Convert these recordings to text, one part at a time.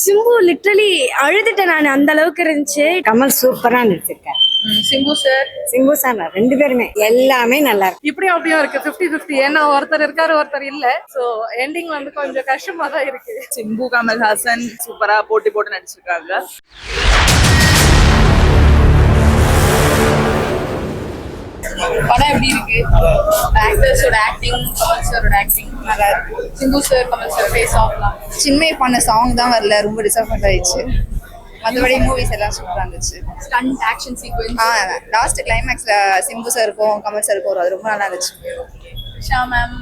Simbu literally அழுதுட்டேன் நான், அந்த அளவுக்கு இருந்துச்சு. கமல் சூப்பரா நடிச்சிருக்காரு. சிம்பு சார் ரெண்டு பேருமே எல்லாமே நல்லா இருக்கு. இப்படியும் அப்படியும் இருக்கு, 50-50. ஏன்னா ஒருத்தர் இருக்காரு ஒருத்தர் இல்ல. சோ எண்டிங் வந்து கொஞ்சம் கஷ்டமா தான் இருக்கு. சிம்பு கமல்ஹாசன் சூப்பரா போட்டி போட்டு நடிச்சிருக்காங்க. படம் எப்படி இருக்கு? ஆக்டர்ஸோட ஆக்டிங், கமல் சாரோட ஆக்டிங் நல்லா இருக்கு. Simbu sir, Kamal sir face ஆஃப்லாம். சின்மய் பண்ண சாங் தான் வரல, ரொம்ப டிசப்பாயிண்ட் ஆயிடுச்சு. மற்றபடி மூவிஸ் எல்லாம் சூப்பரா இருந்துச்சு. Stunt action sequence. லாஸ்ட் கிளைமேக்ஸ்ல சிம்பு சாருக்கும் கமல் சாருக்கும் வரும், அது ரொம்ப நல்லா இருந்துச்சு. த்ரிஷா மேம்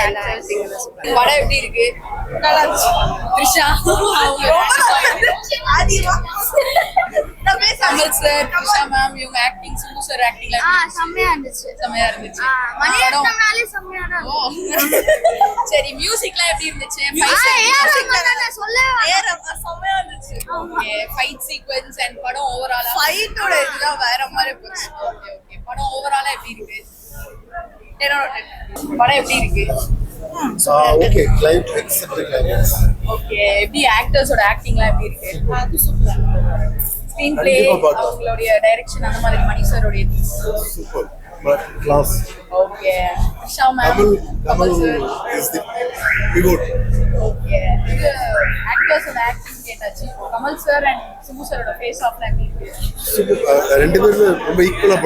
எல்லாம் acting எல்லாம் super. படம் எப்படி இருக்கு? நல்லா இருந்துச்சு. த்ரிஷா கமல் சார், த்ரிஷா மேம் இவங்க ஆக்டிங், சிம்பு சார் ஆக்டிங் செம்மையா இருந்துச்சு. செமையா இருந்துச்சு. மணிரத்னம்னாலே செம்மையா தான் ஓ. சரி, மியூசிக்லாம் எப்படி இருந்துச்சு? செமையா இருந்துச்சு. ஓகே, ஃபைட் சீக்வென்ஸ் அண்ட் படம் ஓவராலா ஃபைட்டோட இதெல்லாம் வேற மாதிரி போச்சு. ஓகே ஓகே, படம் ஓவராலா எப்படி இருக்கு? 10 out of 10. படம் எப்படி இருக்கு? ஓகே, கிளைமேக்ஸ் கிளைமேக்ஸ் ஓகே, எப்படி ஆக்டர்ஸோட ஆக்டிங்லாம் எப்படி இருக்கு? ஸ்கிரீன் பிளே, அவங்களுடைய டைரக்ஷன் அந்த மாதிரி மணி சாரோட சூப்பர் கிளாஸ். ஓகே, ஷா ma'am, Kamal is the pivot. Okay, இது ஆக்டர்ஸோட ஆக்டிங் கேட்டாச்சு. கமல் சார் அண்ட் சிம்பு சாரோட ஃபேஸ் ஆஃப்ல எப்படி இருக்கு? ரெண்டு பேரும் ரொம்ப ஈக்குவலா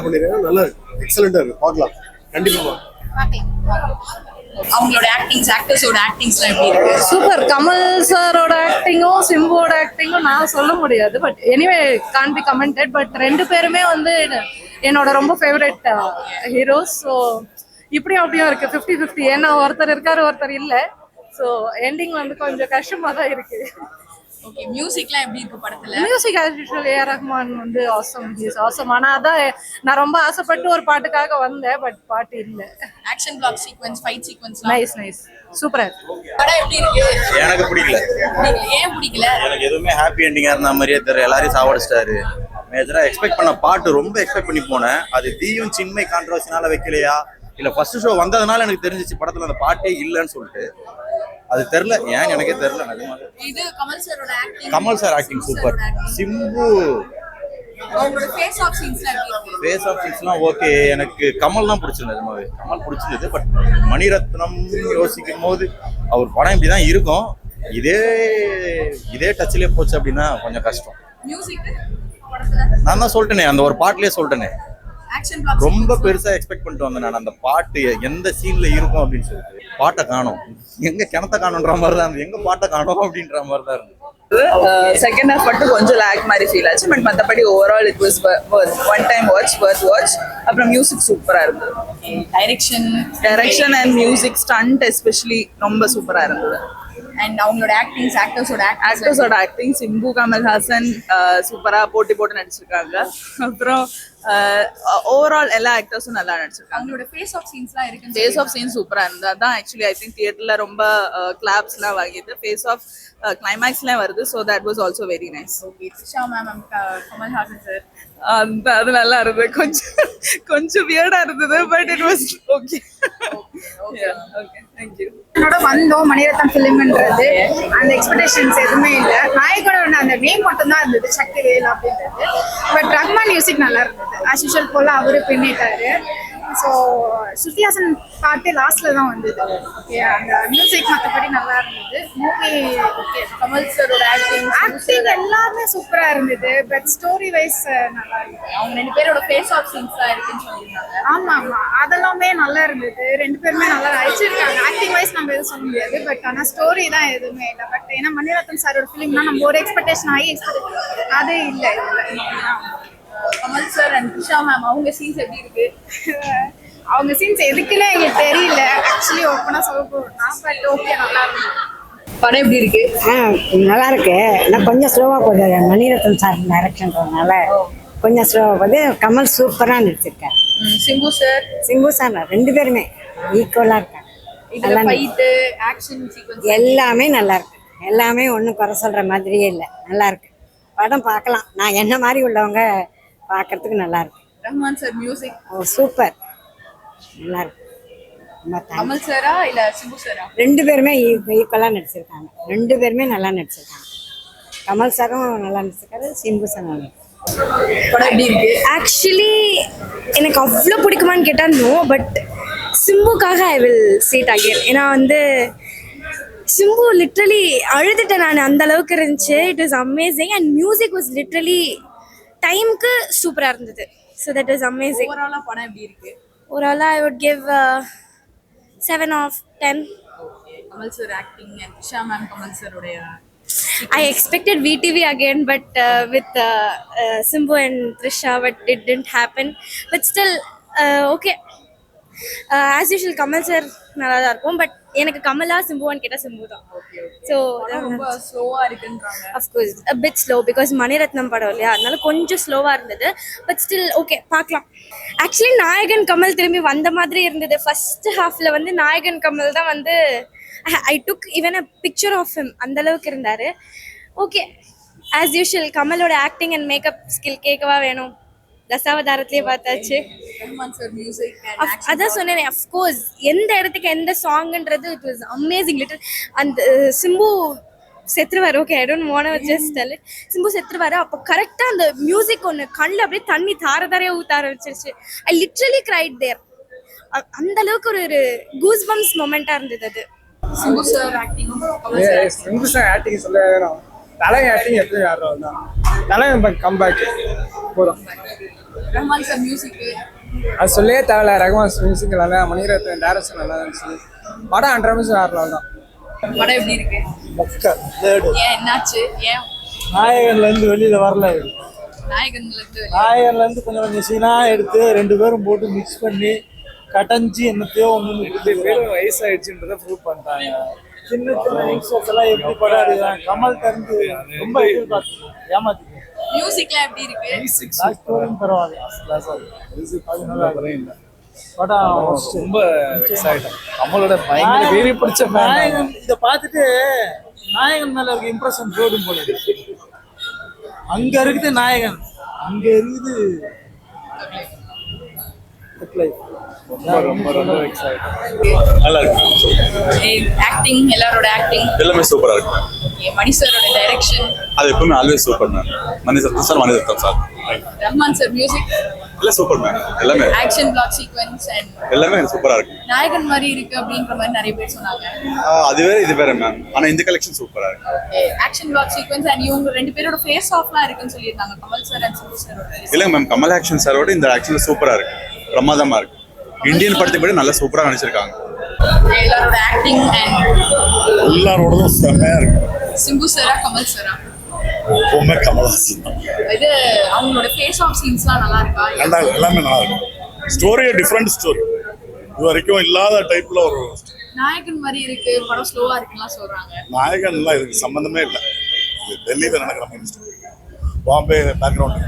பண்ணிருக்காங்க. நல்லா எக்ஸலண்டா இருக்கு. பார்க்கலாம், கண்டிப்பா அவங்களோட ஆக்டிங்ஸ், ஆக்டர்ஸோட ஆக்டிங்ஸ்லாம் எப்படி இருக்கு? சூப்பர். கமல் சாரோட ஆக்டிங்கும் சிம்புவோட ஆக்டிங்கும் நான் சொல்ல முடியாது, but anyway can be commented. But ரெண்டு பேருமே வந்து என்னோட ரொம்ப ஃபேவரட் ஹீரோஸ். ஸோ இப்படியும் அப்படியும் இருக்கு, 50-50. ஏன்னா ஒருத்தர் இருக்காரு ஒருத்தர் இல்ல. ஸோ எண்டிங் வந்து கொஞ்சம் கஷ்டமா தான் இருக்கு. ஓகே, மியூசிக்லாம் எப்படி இருக்கு படத்துல? Music as usual AR Rahman வந்து ஆசம், ஹீஸ் ஆசம். ஆனா அதான் நான் ரொம்ப ஆசைப்பட்டு ஒரு பாட்டுக்காக வந்தேன், பட் பாட்டு இல்ல. Action block sequence, fight sequence nice சூப்பரா படம் எப்படி இருக்கு? எனக்கு பிடிக்கல. ஏன் பிடிக்கல? எனக்கு எதுவுமே ஹாப்பி எண்டிங்கா இருந்த மாதிரியே தெரியல. எல்லாரையும் சாவடிச்சிட்டாரு. மேஜரா எக்ஸ்பெக்ட் பண்ண பாட்டு ரொம்ப எக்ஸ்பெக்ட் பண்ணி போனேன். அது தீயும் சின்மை கான்ட்ரவர்சினால வைக்கலையா இல்ல ஃபர்ஸ்ட் ஷோ வந்ததுனால எனக்கு தெரிஞ்சிச்சு படத்துல அந்த பாட்டே இல்லைன்னு சொல்லிட்டு. அது தெரியல, ஏன் எனக்கே தெரியல. இது கமல் சாரோட acting, Kamal sir acting super. Simbu அவங்களோட ஃபேஸ் ஆஃப் சீன்ஸ்லாம் எப்படி இருக்கு? ஃபேஸ் ஆஃப் சீன்ஸ்லாம் ஓகே. எனக்கு கமல் தான் பிடிச்சிருந்தது. நிஜமாவே கமல் பிடிச்சிருந்தது. பட் மணிரத்னம் யோசிக்கும் போது அவர் படம் இப்படி தான் இருக்கும். இதே டச்சிலே போச்சு அப்படின்னா கொஞ்சம் கஷ்டம். மியூசிக் படத்துல நான் தான் சொல்லிட்டேனே, அந்த ஒரு பாட்டுலயே சொல்லிட்டேனே, ஆக்ஷன் பிளாக் ரொம்ப பெருசா எக்ஸ்பெக்ட் பண்ணிட்டு வந்தேன் நான். அந்த பாட்டு எந்த சீன்ல இருக்கும் அப்படின்னு சொல்லிட்டு பாட்டை காணோம். எங்க கிணத்த காணுன்ற மாதிரி தான் இருந்தது. எங்க பாட்டை காணோம் அப்படின்ற மாதிரி தான் இருந்தது. செகண்ட் ஹாஃப் மட்டும் கொஞ்சம் லேக் மாதிரி ஃபீல் ஆச்சு. பட் மற்றபடி overall it was one time watch. அப்புறம் மியூசிக் சூப்பரா இருந்தது. Direction and music stunt especially ரொம்ப சூப்பரா இருந்தது. அண்ட் அவங்களோட ஆக்டிங்ஸ், ஆக்டர்ஸோட ஆக்டிங், சிம்பு கமல்ஹாசன் சூப்பரா போட்டி போட்டு நடிச்சிருக்காங்க. அப்புறம் ஓவரால் எல்லா ஆக்டர்ஸும் நல்லா நடிச்சிருக்காங்க. அவங்களோட ஃபேஸ் ஆஃப் சீன்ஸ்லாம் இருக்கு. ஃபேஸ் ஆஃப் சீன் சூப்பரா இருந்தது. அதான் ஆக்சுவலி ஐ திங்க் தியேட்டர்ல ரொம்ப கிளாப்ஸ்லாம் வாங்கிது. ஃபேஸ் ஆஃப் கிளைமேக்ஸ்லாம் வருது. So that was also very nice. Okay, Trisha ma'am, Kamal Haasan sir, அது நல்லா இருந்தது. கொஞ்சம் வியர்டா இருந்தது. But it was okay. Okay, thank you. என்னோட வந்தோம் மணிரத்னம் ஃபிலிம்ன்றது அந்த எக்ஸ்பெக்டேஷன்ஸ் எதுவுமே இல்லை. நாயகோட அந்த நேம் மட்டும் தான் இருந்தது, சக்திவேல் அப்படின்றது. பட் ரஹ்மான் மியூசிக் நல்லா இருந்தது. ஆஸ் யூஷுவல் போல அவரு பின்னிட்டாரு. ஸோ ஸ்ருதிஹாசன் பாட்டு லாஸ்ட்ல தான் வந்தது. ஓகே, அந்த மியூசிக் மற்றபடி நல்லா இருந்தது. Movie okay. கமல் சாரோட ஆக்டிங் எல்லாமே சூப்பரா இருந்தது. பட் ஸ்டோரி வைஸ் நல்லா இருந்தது. அவங்க ரெண்டு பேரோட ஃபேஸ் ஆஃப் சீன்ஸ்லாம் இருக்குன்னு சொல்லியிருந்தாங்க. ஆமா, அதெல்லாமே நல்லா இருந்தது. ரெண்டு பேருமே நல்லா நடிச்சிருக்காங்க. ஆக்டிங் வைஸ் நம்ம எதுவும் சொல்ல முடியாது. பட் ஆனால் ஸ்டோரி தான் எதுவுமே இல்லை. பட் ஏன்னா மணிரத்னம் சாரோட ஃபிலிம்னா நம்ம ஒரு எக்ஸ்பெக்டேஷன் ஆகி அது இல்லை. Kamal sir and Trisha ma'am அவங்க சீன்ஸ் எப்படி இருக்கு? அவங்க சீன்ஸ் எதுக்குன்னு எங்களுக்கு தெரியல ஆக்சுவலி, ஓப்பனா சொல்ல போறோம்னா. பட் ஓகே, நல்லா இருக்கு. படம் எப்படி இருக்கு? நல்லா இருக்கு. நான் கொஞ்சம் ஸ்லோவா போகுது. மணிரத்னம் சார் டைரக்ஷன்றதுனால கொஞ்சம் ஸ்லோவா போகுது. கமல் சூப்பரா நடிச்சிருக்காரு. சிம்பு சார் ரெண்டு பேருமே ஈக்குவலா இருக்காங்க. இதுல ஃபைட், ஆக்ஷன் சீக்வென்ஸ் எல்லாமே நல்லா இருக்கு. எல்லாமே ஒன்றும் குறை சொல்ற மாதிரியே இல்லை. நல்லா இருக்கு. படம் பார்க்கலாம். நான் என்ன மாதிரி உள்ளவங்க பார்க்கறதுக்கு நல்லா இருக்கு. ரஹ்மான் சார் மியூசிக் சூப்பர், நல்லா இருக்கு. ரொம்ப thanks. கமல் சாரா இல்ல சிம்பு சாரா? ரெண்டு பேருமே ஈக்குவலாக நடிச்சிருக்காங்க. ரெண்டு பேருமே நல்லா நடிச்சிருக்காங்க. கமல் சாரும் நல்லா நடிச்சிருக்காரு, சிம்பு சார் நல்லா படம் எப்படி இருக்கு? ஆக்சுவலி எனக்கு அவ்வளோ பிடிக்குமான்னு கேட்டால் நோ, பட் சிம்புக்காக ஐ வில் சீட் அகேன். ஏன்னா வந்து சிம்பு லிட்ரலி அழுதுட்டேன் நான், அந்த அளவுக்கு இருந்துச்சு. It was amazing and music was literally டைமுக்கு சூப்பராக இருந்தது. So that was amazing. ஓவராலா படம் எப்படி இருக்கு? ஓவராலாக I would give 7/10. Kamal sir acting and Trisha ma'am Kamal சாரோடைய I expected VTV again, but with Simbu and Trisha, but it didn't happen. But still, okay. As usual, Kamal sir நல்லா தான் இருக்கும். But எனக்கு கமலா சிம்புவான்னு கேட்டால் சிம்பு தான். ஸோ ரொம்ப ஸ்லோவா இருக்குன்றாங்க. Of course a bit slow because Mani Ratnam படம் இல்லையா, அதனால கொஞ்சம் ஸ்லோவாக இருந்தது. பட் ஸ்டில் ஓகே, பார்க்கலாம். ஆக்சுவலி நாயகன் கமல் திரும்பி வந்த மாதிரி இருந்தது. ஃபர்ஸ்ட் ஹாஃப்ல வந்து நாயகன் கமல் தான் வந்து I took even a picture of him, அந்த அளவுக்கு இருந்தாரு. ஓகே, ஆஸ் யூஷுவல் கமலோட ஆக்டிங் அண்ட் மேக்கப் ஸ்கில் கேட்கவா வேணும், தசாவதாரத்திலே பார்த்தாச்சு. ரஹ்மான் சார் மியூசிக் அண்ட் அதான் சொன்னேன், அஃப்கோர்ஸ் எந்த இடத்துக்கு எந்த சாங்ன்றது இட் வாஸ் அமேசிங். லிட்டில் அந்த சிம்பு செத்துருவார். Okay, I don't want to just tell it. Simbu செத்துருவாரு. அப்போ கரெக்டாக அந்த மியூசிக் ஒன்று கண்ணில் அப்படியே தண்ணி தாரையாக ஊற்ற ஆரம்பிச்சிருச்சு. I literally cried there. அந்த அளவுக்கு ஒரு கூஸ் பம்ஸ் மொமெண்ட்டாக இருந்தது அது. சிம்பு சார் ஆக்டிங்கும் Kamal sir Simbu sir acting சொல்ல வேணும். தலைங்க ஆக்டிங் எப்படி ஆடுறோம் தான் தலைங்க கம்பேக் போதும். ரஹ்மான் சார் மியூசிக் அது சொல்லவே தேவையில்ல. ரகுமான் மியூசிக் நல்லா, மணிரத்னம் டைரக்ஷன் நல்லா இருந்துச்சு. படம் 100 நிமிஷம் ஆடலாம் தான். படம் எப்படி இருக்கு? ஏன் என்னாச்சு? ஏன் நாயகன்ல இருந்து வெளியில வரல. நாயகன்ல இருந்து நாயகன்ல இருந்து கொஞ்சம் கொஞ்சம் சீனா எடுத்து ரெண்டு பேரும் போட்டு மிக்ஸ் பண்ணி கட்டஞ்சி என்னத்தையோ ஒன்று 2 பேரும் வயசாயிடுச்சுன்றதை ப்ரூவ் பண்ணிட்டாங்க. சின்ன சின்ன யங்ஸ்டர்ஸ் எல்லாம் எப்படி படம் எடுக்கிறாங்க. கமல் தெரிஞ்சு ரொம்ப எதிர்பார்த்து ஏமாத்திக்க. மியூசிக்லாம் எப்படி இருக்கு? ஸ்டோரியும் பரவாயில்ல. படம் ரொம்ப நம்மளோட பயங்கர வெறி பிடிச்ச நாயகன் இதை பார்த்துட்டு நாயகன் மேல இருக்க இம்ப்ரெஷன் போடும் போல. அங்க இருக்குது நாயகன், அங்க இருக்குது ரொம்ப ரொம்ப ரொம்ப நல்லா இருக்கு. ஆக்டிங் எல்லாரோட ஆக்டிங் எல்லாமே சூப்பரா இருக்கு. மணி சாரோட டைரக்ஷன் அது எப்பவுமே always super ma'am. Mani Ratnam sir Rahman sir music எல்லாம் சூப்பர் மேம். எல்லாமே ஆக்ஷன் பிளாக் சீக்வென்ஸ் அண்ட் எல்லாமே சூப்பரா இருக்கு. நாயகன் மாதிரி இருக்கு அப்படின்ற மாதிரி நிறைய பேர் சொன்னாங்க. அது வேற இது வேற மேம். ஆனா இந்த கலெக்ஷன் சூப்பரா இருக்கு. ஆக்ஷன் பிளாக் சீக்வென்ஸ் அண்ட் இவங்க ரெண்டு பேரோட ஃபேஸ் ஆஃப்லாம் இருக்குன்னு சொல்லியிருந்தாங்க, கமல் சார் அண்ட் சிம்பு சாரோட. இல்லைங்க மேம், கமல் ஆக்ஷன் சாரோட இந்த ஆக்ஷன் சூப்பரா இருக்கு, பிரமாதமா இருக்கு. இந்தியன் படத்துக்கு கூட நல்லா சூப்பரா நடிச்சிருக்காங்க. எல்லாரோட ஆக்டிங் அண்ட் எல்லாரோடதும் செம்மையா இருக்கு. சிம்பு சாரா கமல் சாரா? எப்பவுமே கமல்ஹாசன் தான். இது அவங்களோட ஃபேஸ் ஆஃப் சீன்ஸ்லாம் நல்லா இருக்கா? எல்லாமே நல்லா இருக்கும். ஸ்டோரியே டிஃப்ரெண்ட் ஸ்டோரி, இது வரைக்கும் இல்லாத டைப்ல ஒரு நாயகன் மாதிரி இருக்கு, படம் ஸ்லோவா இருக்குலாம் சொல்றாங்க. நாயகன்லாம் இதுக்கு சம்பந்தமே இல்லை. இது டெல்லியில நடக்கிற மாதிரி பாம்பே பேக்ரவுண்ட்